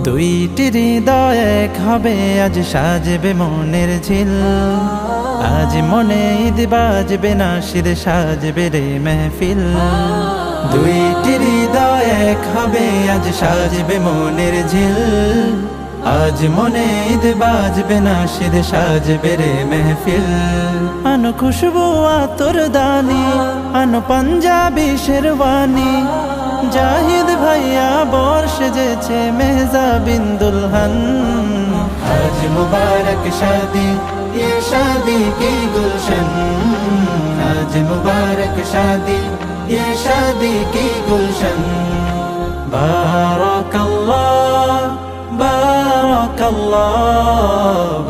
দুইটি হৃদয় এক হবে, আজ সাজবে মনের ঝিল। আজ মনে ঈদ বাজবে, নাশিদ সাজবে রে মেহফিল। দুইটি হৃদয় এক হবে, আজ সাজবে মনের ঝিল। আজ মনে ঈদ বাজবে, নাশিদ সাজবে রে মেহফিল। আনো খুশবু আতর দানি, আনো পাঞ্জাবি শেরওয়ানি। জাহিদ ভাইয়া বর সেজেছে মেহজাবিন দুলহান। আজ মুবারক শাদি, ये शादी की गुलशन। आज मुबारक शादी, ये शादी की गुलशन। बारकल्लाह बारकल्लाह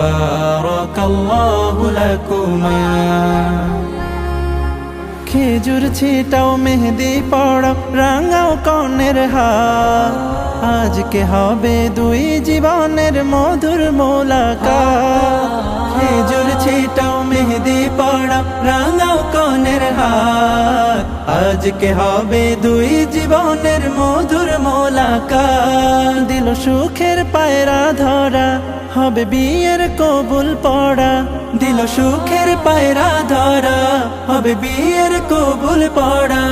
बारकल्लाहु लकुमा। খেজুর ছিটাও, মেহেদি পড়াও, রাঙাও কনের হাত। আজকে হবে দুই জীবনের মধুর মোলাকাত। খেজুর ছিটাও, মেহেদি পড়াও, রাঙাও কনের হাত। আজকে হবে দুই জীবনের মধুর মোলাকাত। দিল সুখের পায়রা ধরা, হবে বিয়ের কবুল পড়া। দিল সুখের পায়রা ধরা, হবে বিয়ের কবুল পড়া।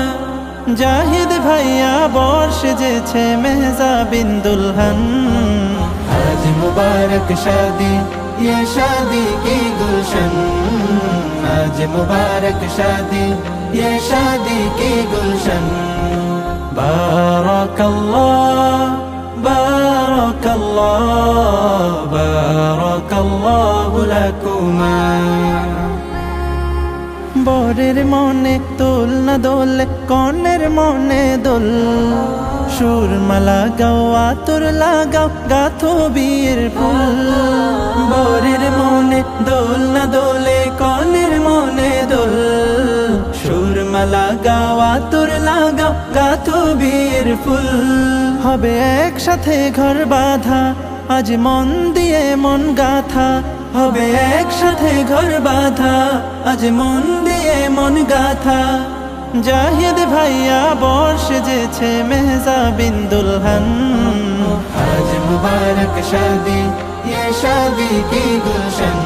জাহিদ ভাইয়া বর সেজেছে মেহজাবিন দুলহান। আজ মুবারক শাদি, ये शादी की गुलशन। आज मुबारक शादी, ये शादी की गुलशन। बारकल्लाह बारकल्लाह बारकल्लाहु लकुमा। বরের মনে দোল না দোলে, কনের মনে দোল। সুরমা লাগাও, আতর লাগাও, গাথো বিয়ের ফুল। বরের মনে দোল না দোলে, কনের মনে দোল। সুরমা লাগাও, আতর লাগাও, গাথো বিয়ের ফুল। হবে একসাথে ঘর বাঁধা, আজ মন দিয়ে মন গাথা। হবে একসাথে ঘর বাঁধা, আজ মন দিয়ে মন গাথা। জাহিদ ভাইয়া বর সেজেছে মেহজাবিন দুলহান। আজ মুবারক শাদি, ये शादी की गुलशन।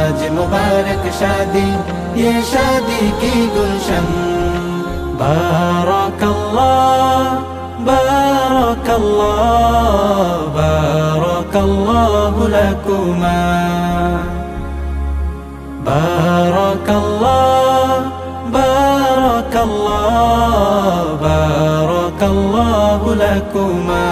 आज मुबारक शादी, ये शादी की गुलशन। बारकल्लाह बारकल्लाह बारकल्लाहु लकुमा। बारकल्लाह बारकल्लाह बारकल्लाहु लकुमा।